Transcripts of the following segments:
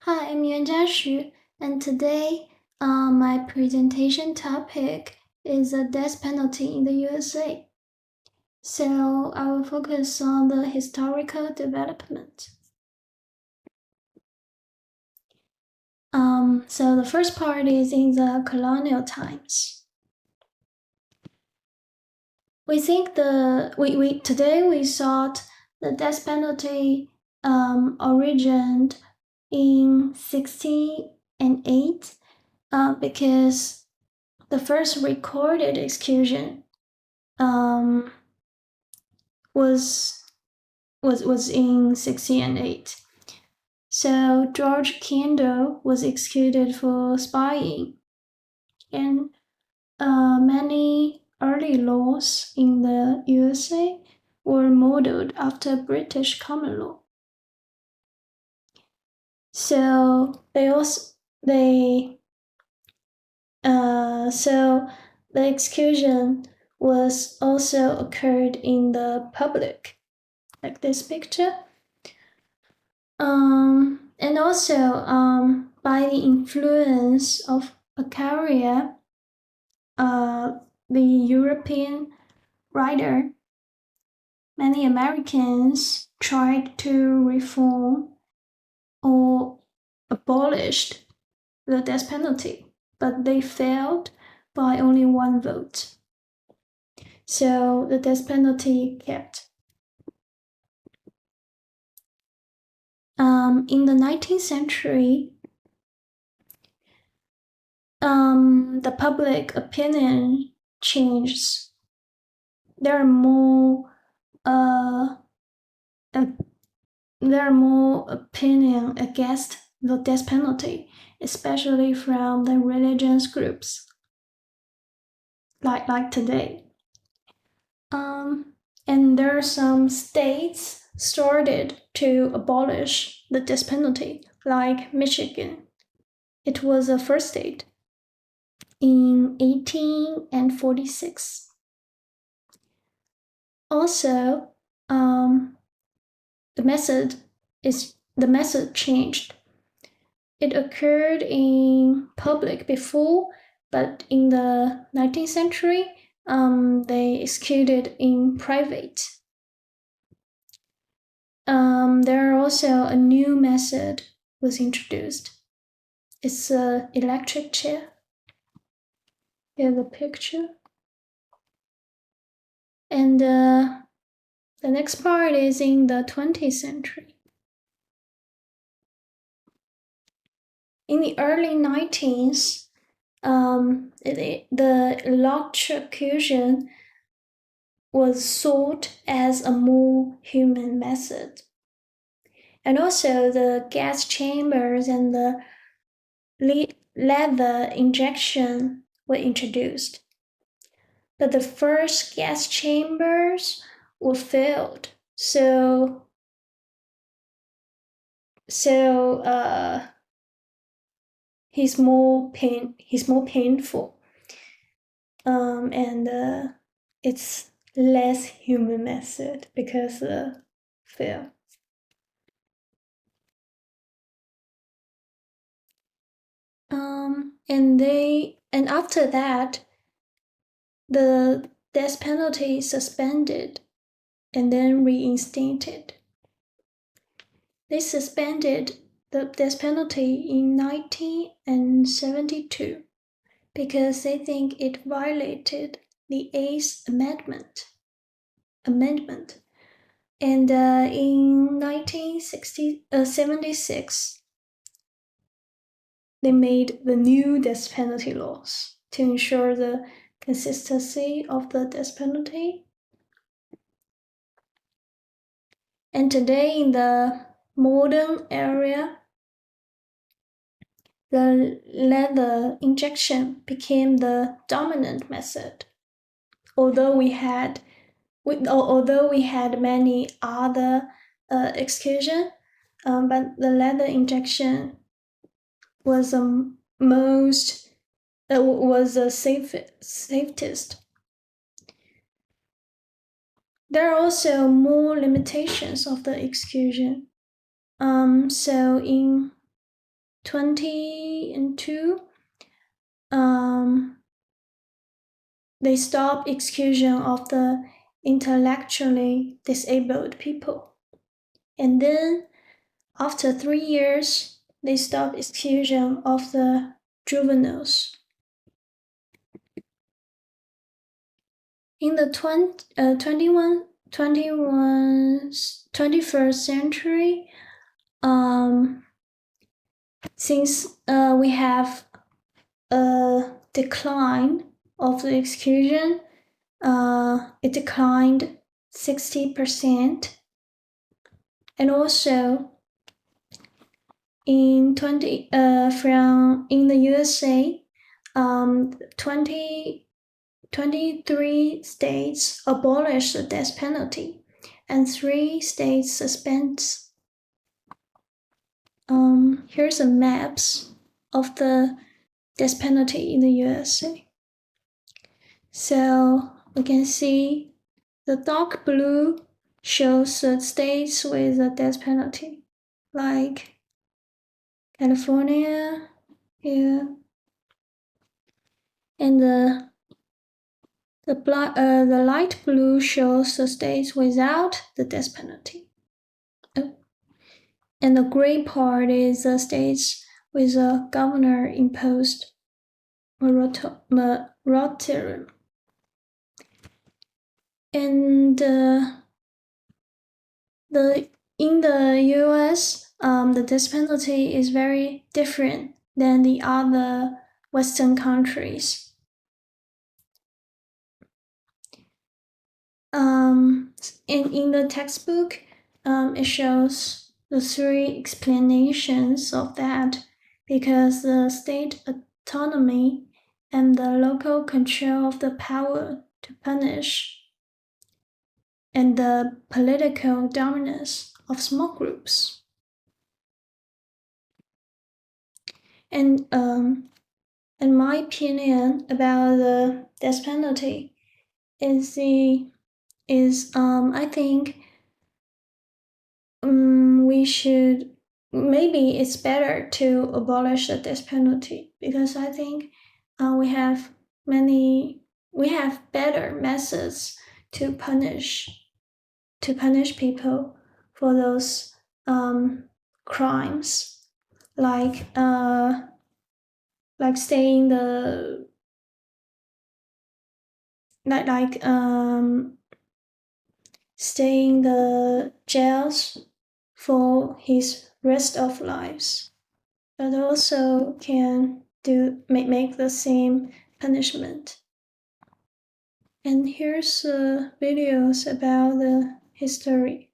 Hi, I'm Yuanjia Xu, and today my presentation topic is the death penalty in the USA. So I will focus on the historical development. So the first part is in the colonial times. We think today we thought the death penalty originated in 1608 because the first recorded execution was in 1608. So George Kendall was executed for spying, and many early laws in the USA were modeled after British common law. So the execution was also occurred in the public, like this picture. And also by the influence of Beccaria, the European writer, many Americans tried to reform or abolished the death penalty, but they failed by only one vote. So the death penalty kept. In the 19th century, the public opinion changed. There are more opinion against the death penalty, especially from the religious groups, like today. And there are some states started to abolish the death penalty, like Michigan. It was the first state in 1846. Also, the method changed. It occurred in public before, but in the 19th century, they executed in private. There are also a new method was introduced. It's an electric chair. Here's the picture. And the next part is in the 20th century. In the early 19th, the electrocution was thought as a more human method. And also the gas chambers and the leather injection were introduced. But the first gas chambers were failed. So he's more painful. And it's less human method because fail. And after that, the death penalty suspended and then reinstated. They suspended the death penalty in 1972 because they think it violated the Eighth Amendment. And in 1976, they made the new death penalty laws to ensure the consistency of the death penalty. And today in the modern era, the leather injection became the dominant method. Although we had many other execution, but the leather injection was the safest. There are also more limitations of the execution. So in 1922, they stopped execution of the intellectually disabled people. And then, after 3 years, they stopped execution of the juveniles. In the 21st century, since we have a decline of the execution, it declined 60%. And also, in the USA, 23 states abolished the death penalty, and 3 states suspend. Here's a maps of the death penalty in the USA. So we can see the dark blue shows the states with the death penalty, like California here, and the light blue shows the states without the death penalty. And the gray part is the states with a governor-imposed moratorium. And in the US, the death penalty is very different than the other Western countries. In the textbook, it shows the 3 explanations of that, because the state autonomy and the local control of the power to punish, and the political dominance of small groups. And my opinion about the death penalty is I think maybe it's better to abolish the death penalty, because I think we have better methods to punish people for those crimes, like staying the stay in the jails for his rest of lives, but also can make the same punishment. And here's videos about the history.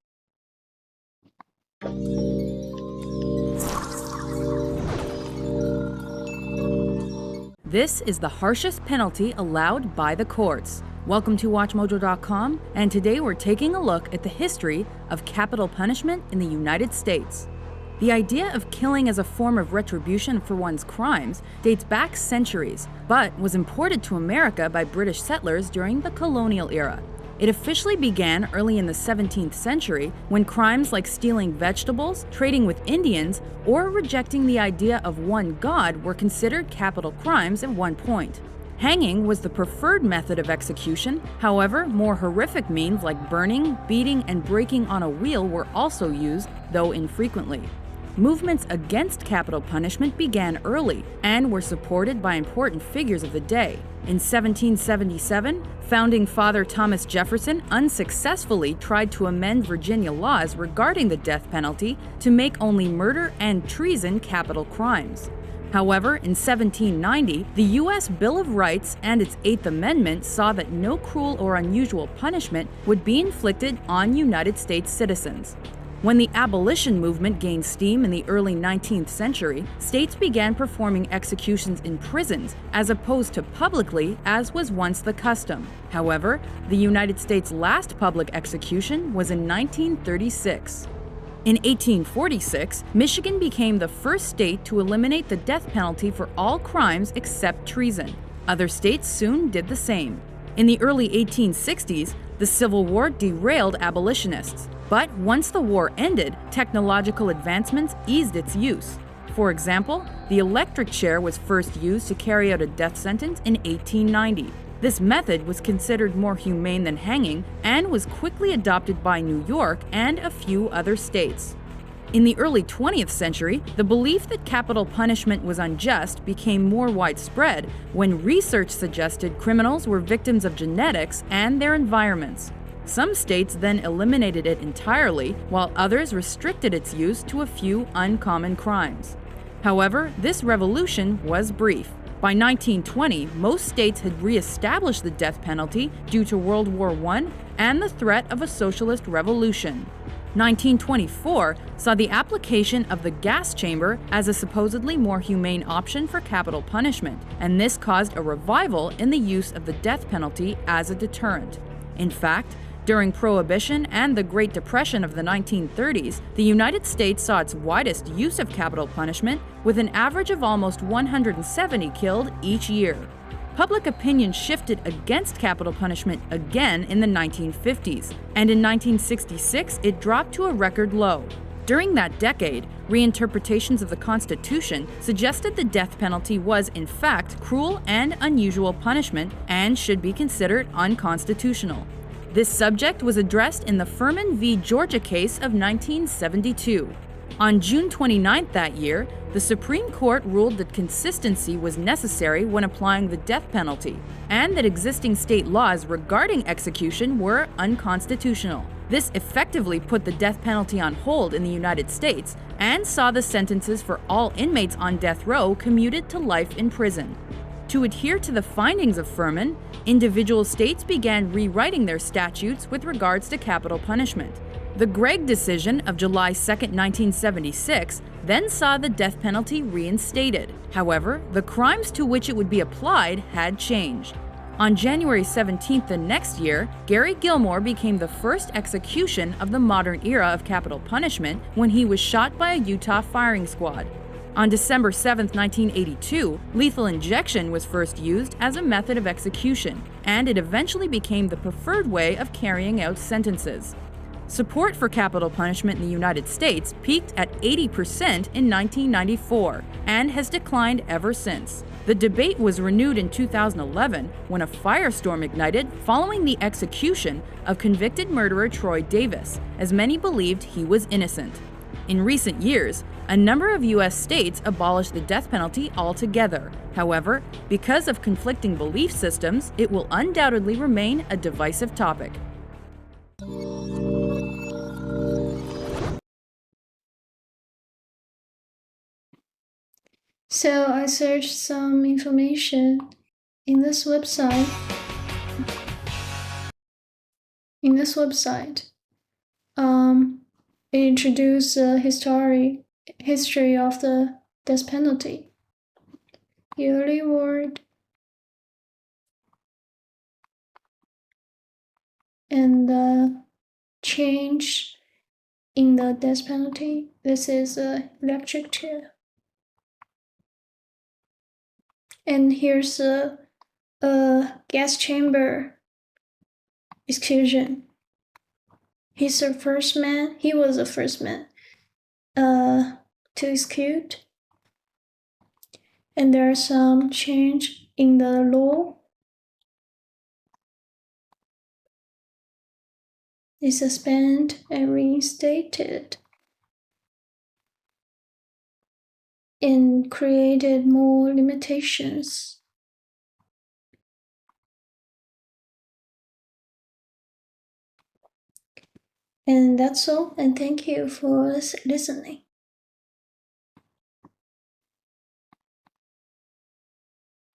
This is the harshest penalty allowed by the courts. Welcome to WatchMojo.com, and today we're taking a look at the history of capital punishment in the United States. The idea of killing as a form of retribution for one's crimes dates back centuries, but was imported to America by British settlers during the colonial era. It officially began early in the 17th century when crimes like stealing vegetables, trading with Indians, or rejecting the idea of one god were considered capital crimes at one point. Hanging was the preferred method of execution. However, more horrific means like burning, beating, and breaking on a wheel were also used, though infrequently. Movements against capital punishment began early and were supported by important figures of the day. In 1777, founding father Thomas Jefferson unsuccessfully tried to amend Virginia laws regarding the death penalty to make only murder and treason capital crimes. However, in 1790, the U.S. Bill of Rights and its Eighth Amendment saw that no cruel or unusual punishment would be inflicted on United States citizens. When the abolition movement gained steam in the early 19th century, states began performing executions in prisons as opposed to publicly, as was once the custom. However, the United States' last public execution was in 1936. In 1846, Michigan became the first state to eliminate the death penalty for all crimes except treason. Other states soon did the same. In the early 1860s, the Civil War derailed abolitionists. But once the war ended, technological advancements eased its use. For example, the electric chair was first used to carry out a death sentence in 1890. This method was considered more humane than hanging and was quickly adopted by New York and a few other states. In the early 20th century, the belief that capital punishment was unjust became more widespread when research suggested criminals were victims of genetics and their environments. Some states then eliminated it entirely, while others restricted its use to a few uncommon crimes. However, this revolution was brief. By 1920, most states had re-established the death penalty due to World War I and the threat of a socialist revolution. 1924 saw the application of the gas chamber as a supposedly more humane option for capital punishment, and this caused a revival in the use of the death penalty as a deterrent. In fact, during Prohibition and the Great Depression of the 1930s, the United States saw its widest use of capital punishment, with an average of almost 170 killed each year. Public opinion shifted against capital punishment again in the 1950s, and in 1966 it dropped to a record low. During that decade, reinterpretations of the Constitution suggested the death penalty was, in fact, cruel and unusual punishment and should be considered unconstitutional. This subject was addressed in the Furman v. Georgia case of 1972. On June 29 that year, the Supreme Court ruled that consistency was necessary when applying the death penalty, and that existing state laws regarding execution were unconstitutional. This effectively put the death penalty on hold in the United States and saw the sentences for all inmates on death row commuted to life in prison. To adhere to the findings of Furman, individual states began rewriting their statutes with regards to capital punishment. The Gregg decision of July 2, 1976, then saw the death penalty reinstated. However, the crimes to which it would be applied had changed. On January 17th the next year, Gary Gilmore became the first execution of the modern era of capital punishment when he was shot by a Utah firing squad. On December 7, 1982, lethal injection was first used as a method of execution, and it eventually became the preferred way of carrying out sentences. Support for capital punishment in the United States peaked at 80% in 1994 and has declined ever since. The debate was renewed in 2011 when a firestorm ignited following the execution of convicted murderer Troy Davis, as many believed he was innocent. In recent years, a number of U.S. states abolished the death penalty altogether. However, because of conflicting belief systems, it will undoubtedly remain a divisive topic. So I searched some information in this website. It introduced a history of the death penalty, yearly award, and the change in the death penalty. This is a electric chair. And here's a gas chamber execution. He was the first man to execute. And there's some change in the law. It's suspended and reinstated, and created more limitations. And that's all, and thank you for listening.